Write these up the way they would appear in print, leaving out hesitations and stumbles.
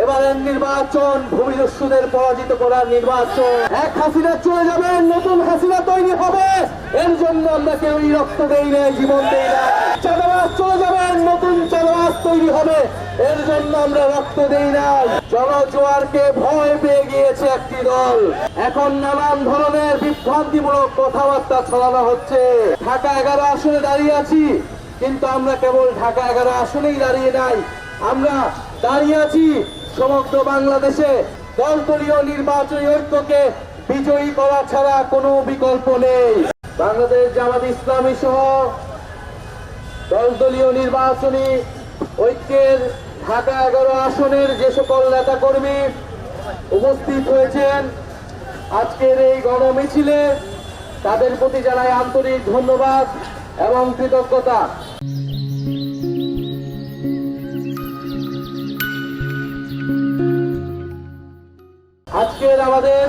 এবারের নির্বাচন ভূমিদস্যুদের পরাজিত করার নির্বাচন। এক হাসিনা চলে যাবে, নতুন হাসিনা তৈরি হবে, এর জন্য আমরা কেউই রক্ত দেই না, জীবন দেই না। চাঁদাবাজ চলে যাবে, নতুন চাঁদাবাজ তৈরি হবে, এর জন্য আমরা রক্ত দেই না। জনজোয়ারকে ভয় পেয়ে গিয়েছে একটি দল, এখন নানান ধরনের বিভ্রান্তিমূলক কথাবার্তা ছড়ানো হচ্ছে। ঢাকা 11 আসনে দাঁড়িয়ে আছি, কিন্তু আমরা কেবল ঢাকা 11 আসনেই দাঁড়িয়ে নাই, আমরা দাঁড়িয়ে আছি সমগ্র বাংলাদেশে দলদলীয় নির্বাচনী ঐক্যকে বিজয়ী করা ছাড়া কোনো বিকল্প নেই। বাংলাদেশ জামাত ইসলামী সহ দলদলীয় নির্বাচনী ঐক্যের ঢাকা 11 আসনের যে সকল নেতা কর্মী উপস্থিত হয়েছেন আজকের এই গণমিছিলে, তাদের প্রতি জানাই আন্তরিক ধন্যবাদ এবং কৃতজ্ঞতা। আজকের আমাদের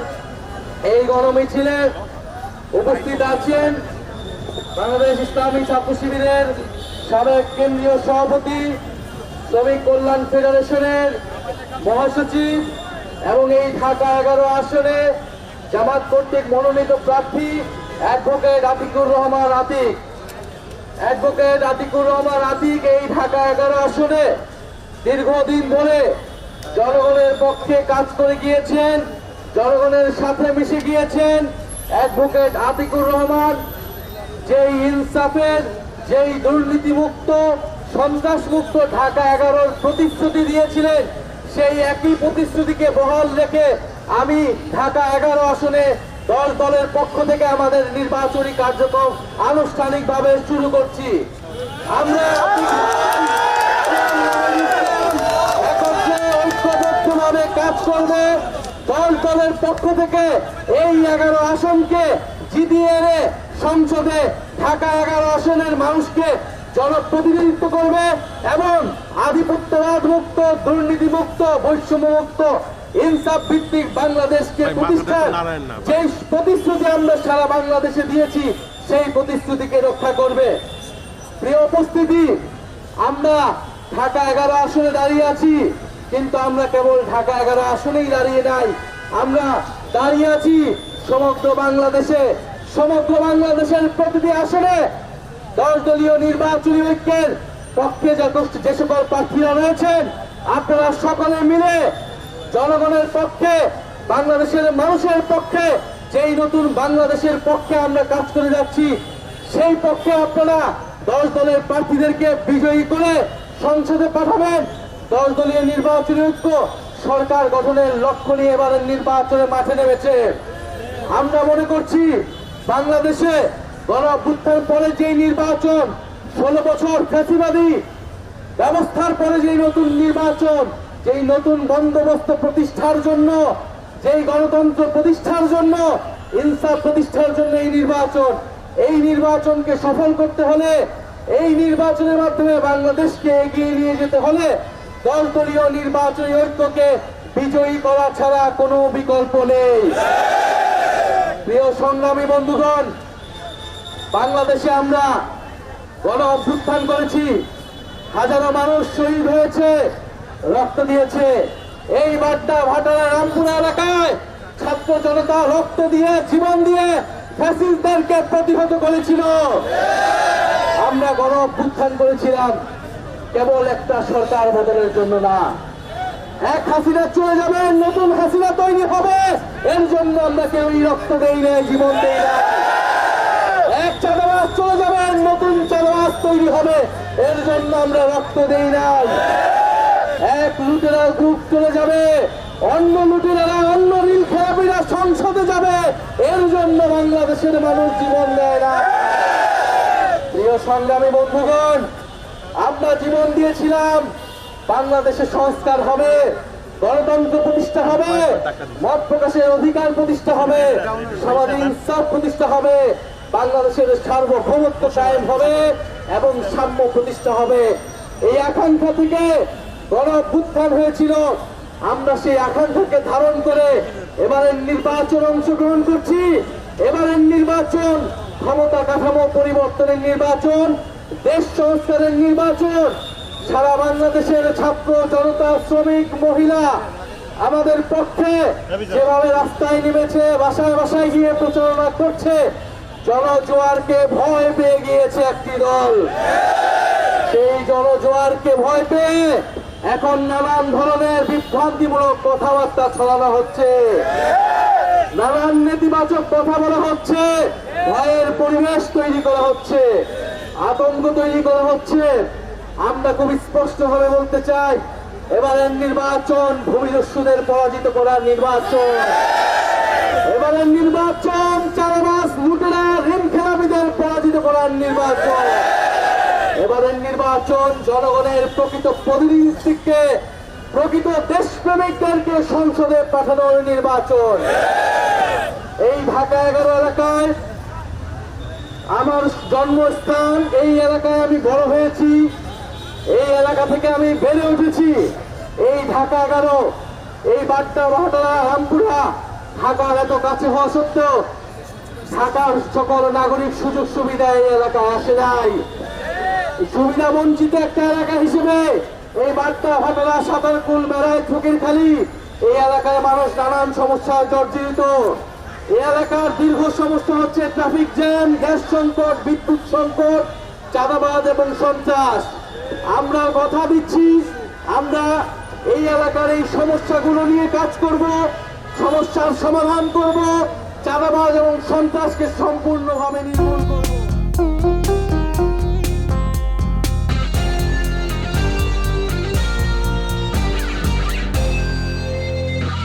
এই গণমিছিলে উপস্থিত আছেন বাংলাদেশ ইসলামী ছাত্র শিবিরের সাবেক কেন্দ্রীয় সভাপতি, শ্রমিক কল্যাণ ফেডারেশনের মহাসচিব এবং এই ঢাকা 11 আসনে জামাত কর্তৃক মনোনীত প্রার্থী অ্যাডভোকেট আতিকুর রহমান আতিক। অ্যাডভোকেট আতিকুর রহমান আতিক এই ঢাকা 11 আসনে দীর্ঘদিন ধরে জনগণের পক্ষে কাজ করে গিয়েছেন, জনগণের সাথে মিশে গিয়েছেন। অ্যাডভোকেট আতিকুর রহমান যেই ইনসাফের, যেই দুর্নীতিমুক্ত, সন্ত্রাসমুক্ত ঢাকা 11-র প্রতিশ্রুতি দিয়েছিলেন, সেই একই প্রতিশ্রুতিকে বহাল রেখে আমি ঢাকা 11 আসনে দলের পক্ষ থেকে আমাদের নির্বাচনী কার্যক্রম আনুষ্ঠানিকভাবে শুরু করছি। আমরা ঐক্যবদ্ধভাবে কাজ করবে, দলের পক্ষ থেকে এই 11 আসনকে জিতিয়ে এনে সংসদে ঢাকা 11 আসনের মানুষকে জনপ্রতিনিধিত্ব করবে এবং আধিপত্যবাদ মুক্ত, দুর্নীতি মুক্ত, বৈষম্য মুক্ত, ইনসাফ ভিত্তিক বাংলাদেশকে প্রতিষ্ঠার যে প্রতিশ্রুতি আমরা সারা বাংলাদেশে দিয়েছি, সেই প্রতিশ্রুতিকে রক্ষা করবে। প্রিয় উপস্থিতি, আমরা ঢাকা 11 আসনে দাঁড়িয়ে আছি, কিন্তু আমরা কেবল ঢাকা 11 আসনেই দাঁড়িয়ে নাই, আমরা দাঁড়িয়ে আছি সমগ্র বাংলাদেশের প্রতিটি আসনে দলীয় নির্বাচনী ঐক্যের পক্ষে যে সকল প্রার্থীরা রয়েছেন, আপনারা সকলে মিলে জনগণের পক্ষে, বাংলাদেশের মানুষের পক্ষে, যেই নতুন বাংলাদেশের পক্ষে আমরা কাজ করে যাচ্ছি, সেই পক্ষে আপনারা দলের প্রার্থীদেরকে বিজয়ী করে সংসদে পাঠাবেন। দলীয় নির্বাচনী ঐক্য সরকার গঠনের লক্ষ্য নিয়ে এবারের নির্বাচনে মাঠে নেমেছে। আমরা মনে করছি বাংলাদেশে গণ-অভ্যুত্থানের পরে যেই নির্বাচন, 16 বছর ফ্যাসিবাদী ব্যবস্থার পরে যেই নতুন নির্বাচন, যেই নতুন বন্দোবস্ত প্রতিষ্ঠার জন্য, যেই গণতন্ত্র প্রতিষ্ঠার জন্য, ইনসাফ প্রতিষ্ঠার জন্য এই নির্বাচনকে সফল করতে হলে, এই নির্বাচনের মাধ্যমে বাংলাদেশকে এগিয়ে নিয়ে যেতে হলে দলীয় নির্বাচনী ঐক্যকে বিজয়ী করা ছাড়া কোনো বিকল্প নেই। প্রিয় সংগ্রামী বন্ধুগণ, বাংলাদেশে আমরা গণ-অভ্যুত্থান করেছি, হাজারো মানুষ শহীদ হয়েছে, রক্ত দিয়েছে। এই বাড্ডা, ভাটারা, রামপুরা এলাকায় ছাত্র জনতা রক্ত দিয়ে, জীবন দিয়ে ফ্যাসিস্টদেরকে প্রতিহত করেছিল। আমরা গণ-অভ্যুত্থান করেছিলাম কেবল একটা সরকার বদলের জন্য না। এক হাসিনা চলে যাবে, নতুন হাসিনা তৈরি হবে, এর জন্য আমরা কেউই রক্ত দেই না, জীবন দেই না। এক চাঁদাবাজ চলে যাবে, নতুন চাঁদাবাজ তৈরি হবে, এর জন্য আমরা রক্ত দেই না। এক লুটেরা গ্রুপ চলে যাবে, অন্য লুটেরা, অন্য ঋণ খেলাপিরা সংসদে যাবে, এর জন্য বাংলাদেশের মানুষ জীবন দেয় না। প্রিয় সংগ্রামী বন্ধুগণ, আমরা জীবন দিয়েছিলাম বাংলাদেশে সংস্কার হবে, গণতন্ত্র প্রতিষ্ঠা হবে, মত প্রকাশের অধিকার প্রতিষ্ঠা হবে, সমাজে ইনসাফ প্রতিষ্ঠা হবে, বাংলাদেশের সার্বভৌমত্ব কায়েম হবে এবং সাম্য প্রতিষ্ঠা হবে। এই আকাঙ্ক্ষা থেকে গণ-অভ্যুত্থান হয়েছিল। আমরা সেই আকাঙ্ক্ষাকে ধারণ করে এবারের নির্বাচন অংশগ্রহণ করছি। এবারের নির্বাচন ক্ষমতা কাঠামো পরিবর্তনের নির্বাচন, দেশ সংস্কারের নির্বাচন, সারা বাংলাদেশের ছাত্র জনতা শ্রমিক মহিলা আমাদের পক্ষে যেভাবে রাস্তায় নেমেছে, বাসায় বাসায় গিয়ে প্রচারণা করছে, জনজোয়ারকে ভয় পেয়ে গিয়েছে একটি দল। সেই জনজোয়ারকে ভয় পেয়ে এখন নানান ধরনের বিভ্রান্তিমূলক কথাবার্তা ছড়ানো হচ্ছে, নানান নেতিবাচক কথা বলা হচ্ছে, ভয়ের পরিবেশ তৈরি করা হচ্ছে, আতঙ্ক তৈরি করা হচ্ছে। আমরা খুব স্পষ্ট ভাবে বলতে চাই, এবারের নির্বাচন ভূমিদস্যুদের পরাজিত করার নির্বাচন। এবারের নির্বাচন চারাবাস লুটেরা ঋণ খেলাপিদের পরাজিত করার নির্বাচন। এবারের নির্বাচন জনগণের প্রকৃত প্রতিনিধিত্বকে, প্রকৃত দেশপ্রেমিকদেরকে সংসদে পাঠানোর নির্বাচন। এই ঢাকা 11 এলাকায় আমার জন্মস্থান, এই এলাকায় আমি বড় হয়েছি, এই এলাকা থেকে আমি বেড়ে উঠেছি। এই ঢাকা 11, এই বাড্ডা, বাহাটারা, রামপুরা ঢাকার এত কাছে হওয়া সত্ত্বেও ঢাকার সকল নাগরিক সুযোগ সুবিধা এই এলাকায় আসে নাই। সুবিধা বঞ্চিত একটা এলাকা হিসেবে এই বাড্ডা, ভাটারা, সাঁতারকুল, মেরাই, ফকিরখালী এই এলাকায় মানুষ নানান সমস্যায় জর্জরিত। এই এলাকার দীর্ঘ সমস্যা হচ্ছে ট্রাফিক জ্যাম, গ্যাস সংকট, বিদ্যুৎ সংকট, চাঁদাবাজ এবং সন্ত্রাস। আমরা কথা দিচ্ছি, আমরা এই এলাকার এই সমস্যাগুলো নিয়ে কাজ করব, সমস্যার সমাধান করব, চাঁদাবাজ এবং সন্ত্রাসকে সম্পূর্ণভাবে নির্মূল করব।